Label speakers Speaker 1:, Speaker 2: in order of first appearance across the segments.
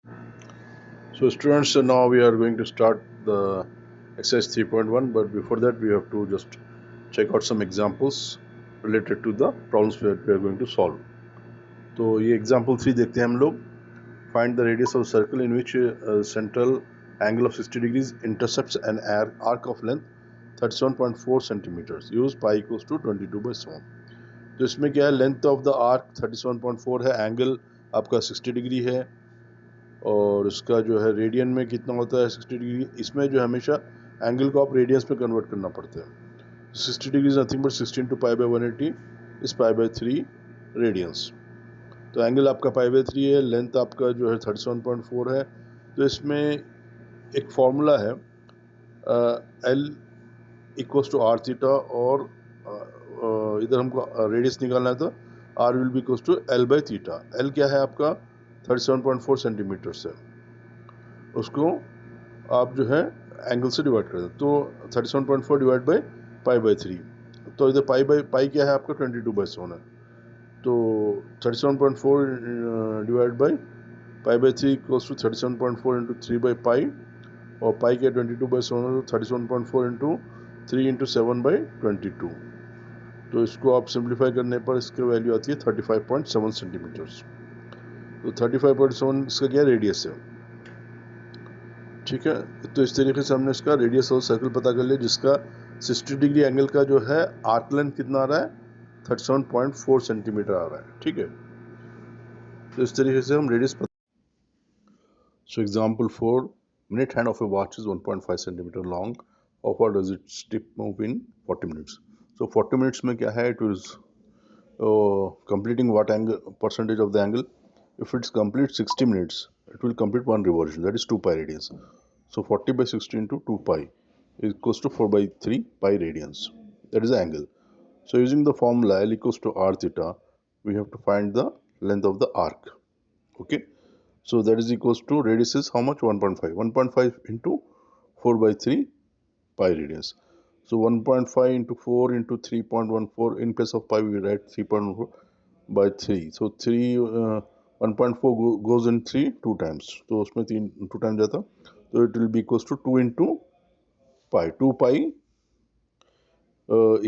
Speaker 1: So students, now we are going to start the exercise 3.1, but before that we have to just check out some examples related to the problems that we are going to solve. तो ये example 3 देखते हैं हम लोग. Find the radius of a circle in which a central angle of 60 degrees intercepts an arc of length 37.4 centimeters. Use pi equals to 22/7. तो इसमें क्या है, लेंथ ऑफ द आर्क 37.4 है, एंगल आपका 60 डिग्री है, और इसका जो है रेडियन में कितना होता है 60 डिग्री. इसमें जो हमेशा एंगल को आप रेडियंस में कन्वर्ट करना पड़ता है. 60 degree is nothing but 16 two pi by 180 is pi by 3 radians. तो एंगल आपका पाई बाई 3 है, लेंथ आपका जो है 37.4 है. तो इसमें एक फॉर्मूला है L equals to R theta, और इधर हमको रेडियस निकालना है तो R will be equals to L by theta. L क्या है आपका 37.4 सेंटीमीटर है, उसको आप जो है एंगल से डिवाइड कर दें. तो 37.4 डिवाइड बाई पाई बाई 3. तो इधर पाई क्या है आपका 22/7 है. तो 37.4 divide by pi by 3 equals to 37.4 into 3 by pi, और पाई क्या 22/7 है, तो 37.4 इंटू 3 इंटू 7 बाई 22. तो इसको आप सिंप्लीफाई करने पर इसकी वैल्यू आती है 35.7 सेंटीमीटर्स. तो 35.7 इसका क्या रेडियस है. ठीक है, तो इस तरीके से हमने इसका रेडियस और सर्कल पता कर लिया, जिसका 60 डिग्री एंगल का जो है आर्क लेंथ कितना आ रहा है 37.4 सेंटीमीटर आ रहा है. ठीक है, तो इस तरीके से हम रेडियस पता. So example 4, minute hand of A watch is 1.5 centimetre long. How far does it tick move in 40 minutes. So 40 minutes में क्या है, it is completing what angle percentage of the angle. If it's complete 60 minutes, it will complete one revolution, that is 2 pi radians. So 40 by 60 into 2 pi is equals to 4 by 3 pi radians. That is the angle. So using the formula L equals to r theta, we have to find the length of the arc. Okay, so that is equals to radius is how much, 1.5. 1.5 into 4 by 3 pi radians. So 1.5 into 4 into 3.14, in place of pi we write 3.14 by 3. So 1.4 goes in 3 2 times, तो उसमें 2 times जाता, तो it will be equals to 2 into pi. 2 pi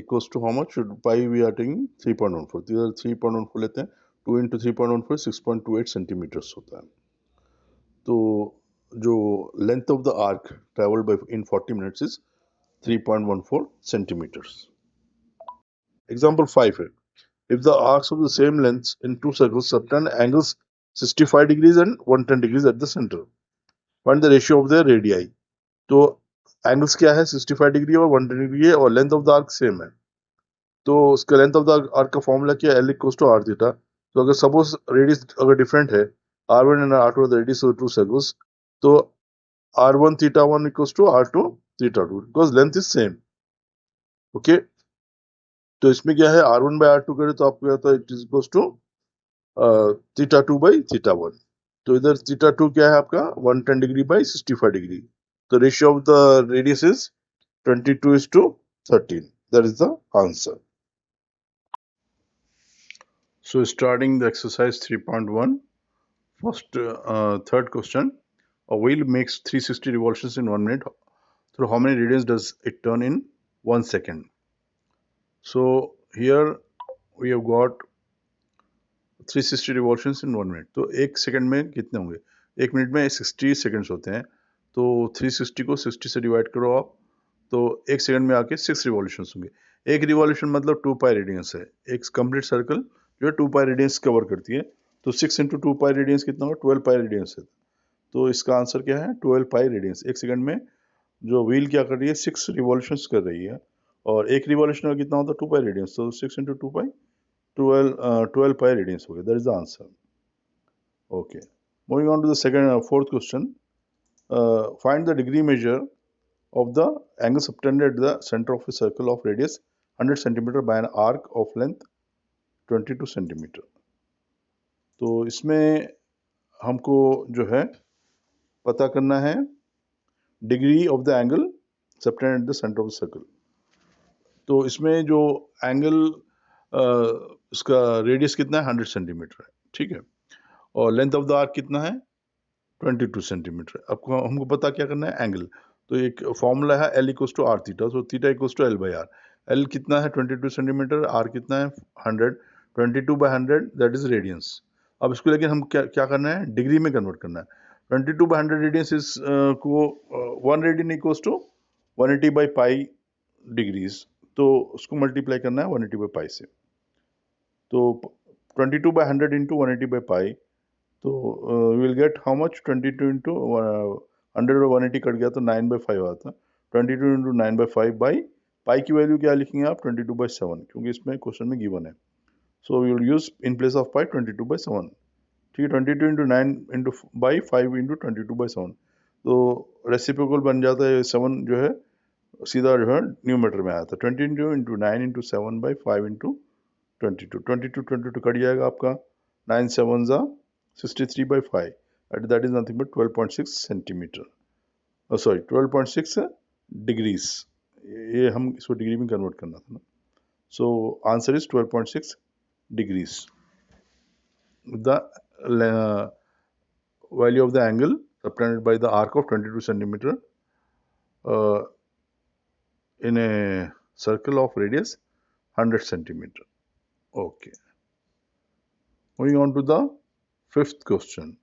Speaker 1: equals to how much, pi we are taking 3.14, तो इधर 3.14 लेते हैं, 2 into 3.14 6.28 centimetres होता है. तो जो length of the arc travelled by in 40 minutes is 3.14 centimeters. Example 5 है, if the arcs of the same length in two circles subtend angles 65 degrees and 110 degrees at the center, find the ratio of their radii. तो angles क्या है 65 degree और 110 degree है, और length of the arc same है. तो उसका length of the arc का फॉर्मूला क्या है, L equals to R theta. तो अगर सपोज रेडियस अगर डिफरेंट है, R1 and R2 the radius of two circles, तो R1 theta 1 equals to R2 theta 2 because length is same. Okay, तो इसमें क्या है R1 बाई R2 करें तो आपको आता है it is equals to theta 2 by theta 1. तो इधर थीटा 2 क्या है आपका 110 डिग्री बाई 65 डिग्री. तो ratio of the radius is 22:13. That is the answer. So starting the exercise 3.1, first third question, a wheel makes 360 revolutions in 1 minute. Through how many radians does it turn in 1 second? So here we have got 360 revolutions in 1 minute. तो एक second में कितने होंगे, एक minute में 60 seconds होते हैं. तो 360 को 60 से डिवाइड करो आप, तो एक सेकंड में आके 6 रिवॉल्यूशंस होंगे. एक रिवॉल्यूशन मतलब 2 पाई रेडियंस है. एक कंप्लीट सर्कल जो है 2 पाई रेडियंस कवर करती है. तो 6 इंटू 2 पाई रेडियंस कितना होगा, 12 पाई रेडियंस है. तो इसका आंसर क्या है 12 पाई रेडियंस. एक सेकंड में जो व्हील क्या कर रही है 6 रिवॉल्यूशंस कर रही है, और एक रिवॉल्यूशन में कितना होता है 2 पाई रेडियंस. तो 6 इंटू 2 पाई 12 pi radians हो गया. That is the answer. Okay. Moving on to the fourth question. Find the degree measure of the angle subtended at the center of a circle of radius 100 centimeter by an arc of length 22 centimeter. तो इसमें हमको जो है पता करना है degree of the angle subtended at the centre of the circle. तो इसमें जो एंगल इसका रेडियस कितना है 100 सेंटीमीटर है. ठीक है, और लेंथ ऑफ द आर्क कितना है 22 सेंटीमीटर। आपको हमको पता क्या करना है, एंगल। तो एक फॉर्मूला है L equals to R theta, so theta equals to L by R. L कितना है 22 सेंटीमीटर, R कितना है 100, 22 बाई 100 दैट इज रेडियंस। अब इसको लेकिन हम क्या क्या करना है, डिग्री में कन्वर्ट करना है। 22 बाई 100 रेडियंस इज को 1 radian equals to 180 by pi degrees, तो उसको मल्टीप्लाई करना है 180 बाई पाई से। तो 22 बाई 100 इंटू 180 बाई पाई, तो you will get how much, 22 into 100 और 180 कट गया तो 9 बाई 5 आता है। 22 इंटू 9 बाई 5 बाई पाई की वैल्यू क्या लिखेंगे आप, 22 बाई 7, क्योंकि इसमें क्वेश्चन में गिवन है। So you will use in place of pi 22 by 7। ठीक है, 22 into 9 into by 5 into 22 by 7, तो रेसिप्रोकल बन जाता है 7 जो है सीधा जो है न्यूमरेटर में आया था। 22 into 9 into 7 by 5 into 22 cut जाएगा आपका, 9 7 जा 63 by 5, and that is nothing but 12.6 centimetre, sorry 12.6 degrees. ये हम इसको डिग्री में कन्वर्ट करना था ना, so answer is 12.6 degrees. The value of the angle subtended by the arc of 22 centimeter in a circle of radius 100 centimeter. Okay. Moving on to the fifth question.